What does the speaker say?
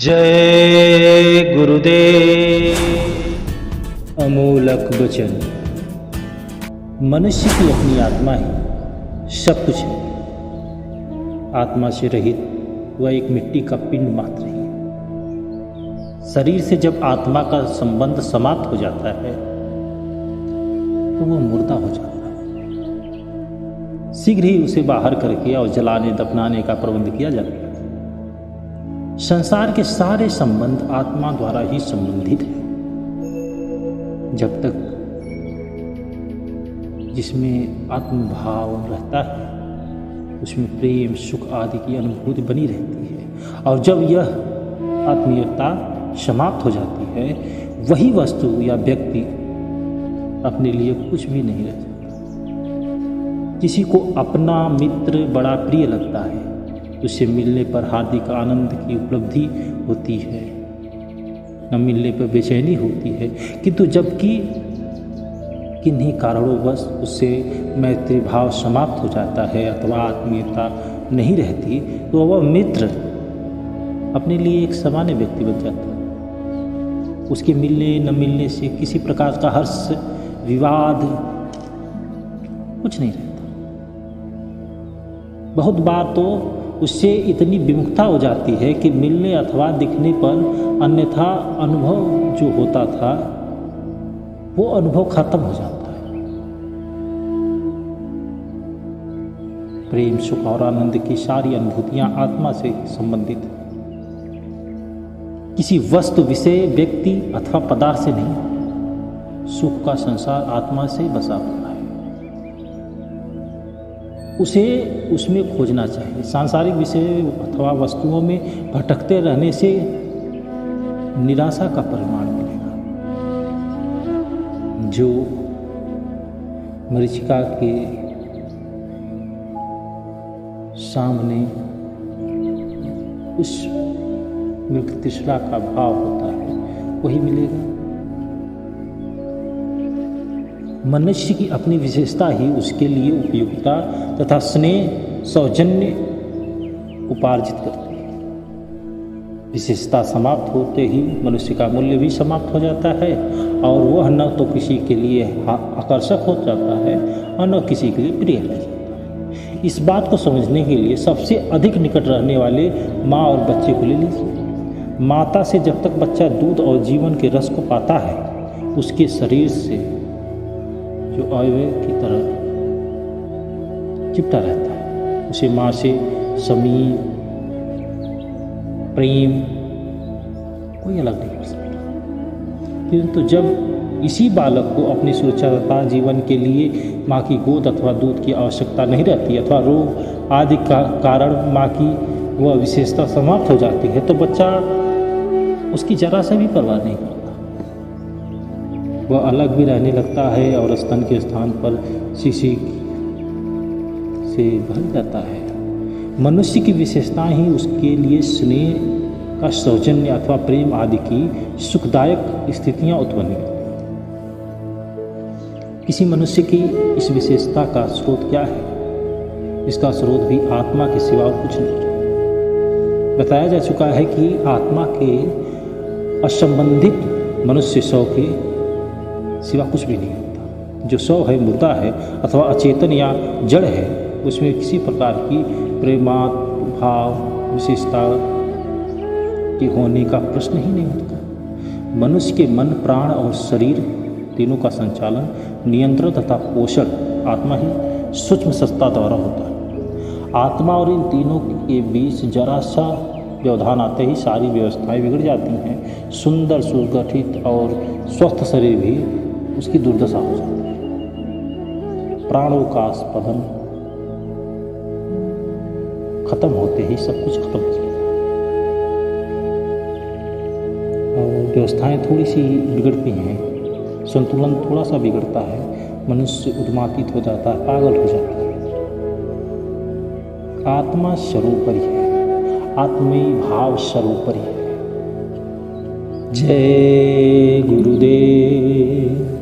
जय गुरुदेव। अमूलक वचन। मनुष्य की अपनी आत्मा ही सब कुछ है। आत्मा से रहित वह एक मिट्टी का पिंड मात्र है। शरीर से जब आत्मा का संबंध समाप्त हो जाता है तो वह मुर्दा हो जाता है। शीघ्र ही उसे बाहर करके और जलाने दफनाने का प्रबंध किया जाता है। संसार के सारे संबंध आत्मा द्वारा ही संबंधित है। जब तक जिसमें आत्मभाव रहता है उसमें प्रेम सुख आदि की अनुभूति बनी रहती है, और जब यह आत्मीयता समाप्त हो जाती है वही वस्तु या व्यक्ति अपने लिए कुछ भी नहीं रह जाता। किसी को अपना मित्र बड़ा प्रिय लगता है, उससे मिलने पर हार्दिक आनंद की उपलब्धि होती है, न मिलने पर बेचैनी होती है। किंतु जबकि किन्हीं कारणोंवश उससे मैत्री भाव समाप्त हो जाता है अथवा आत्मीयता नहीं रहती तो वह मित्र अपने लिए एक सामान्य व्यक्ति बन जाता है। उसके मिलने न मिलने से किसी प्रकार का हर्ष विवाद कुछ नहीं रहता। बहुत बार तो उससे इतनी विमुखता हो जाती है कि मिलने अथवा दिखने पर अन्यथा अनुभव जो होता था वो अनुभव खत्म हो जाता है। प्रेम सुख और आनंद की सारी अनुभूतियां आत्मा से संबंधित है, किसी वस्तु विषय व्यक्ति अथवा पदार्थ से नहीं। सुख का संसार आत्मा से बसा हुआ है, उसे उसमें खोजना चाहिए। सांसारिक विषय अथवा वस्तुओं में भटकते रहने से निराशा का परिणाम मिलेगा। जो मरीचिका के सामने उस मिल्क तृष्णा का भाव होता है वही मिलेगा। मनुष्य की अपनी विशेषता ही उसके लिए उपयोगिता तथा स्नेह सौजन्य उपार्जित करती है। विशेषता समाप्त होते ही मनुष्य का मूल्य भी समाप्त हो जाता है, और वह न तो किसी के लिए आकर्षक हो जाता है और न किसी के लिए प्रिय रह जाता है। इस बात को समझने के लिए सबसे अधिक निकट रहने वाले माँ और बच्चे को ले लीजिए। माता से जब तक बच्चा दूध और जीवन के रस को पाता है उसके शरीर से जो अवयव की तरह चिपटा रहता है, उसे माँ से समीप प्रेम कोई अलग नहीं कर सकता। किंतु जब इसी बालक को अपनी सुरक्षा तथा जीवन के लिए माँ की गोद अथवा दूध की आवश्यकता नहीं रहती अथवा रोग आदि का कारण माँ की वह विशेषता समाप्त हो जाती है तो बच्चा उसकी जरा से भी परवाह नहीं करता। वह अलग भी रहने लगता है और स्तन के स्थान पर शीशी से भर जाता है। मनुष्य की विशेषताएं ही उसके लिए स्नेह का सौजन्य अथवा प्रेम आदि की सुखदायक स्थितियां उत्पन्न करती हैं। किसी मनुष्य की इस विशेषता का स्रोत क्या है? इसका स्रोत भी आत्मा के सिवा और कुछ नहीं। बताया जा चुका है कि आत्मा के असंबंधित मनुष्य सौ के सिवा कुछ भी नहीं होता। जो सौ है मुर्दा है अथवा अचेतन या जड़ है, उसमें किसी प्रकार की प्रेमात भाव विशेषता के होने का प्रश्न ही नहीं उठता। मनुष्य के मन प्राण और शरीर तीनों का संचालन नियंत्रण तथा पोषण आत्मा ही सूक्ष्म सत्ता द्वारा होता है। आत्मा और इन तीनों के बीच जरा सा व्यवधान आते ही सारी व्यवस्थाएं बिगड़ जाती हैं। सुंदर सुगठित और स्वस्थ शरीर भी उसकी दुर्दशा हो जाती है। प्राणों का स्पंदन खत्म होते ही सब कुछ खत्म हो जाता है और व्यवस्थाएं थोड़ी सी बिगड़ती हैं, संतुलन थोड़ा सा बिगड़ता है, मनुष्य उन्मादित हो जाता है, पागल हो जाता है। आत्मा सर्वोपरि है, आत्मीय भाव सर्वोपरि है। जय गुरुदेव।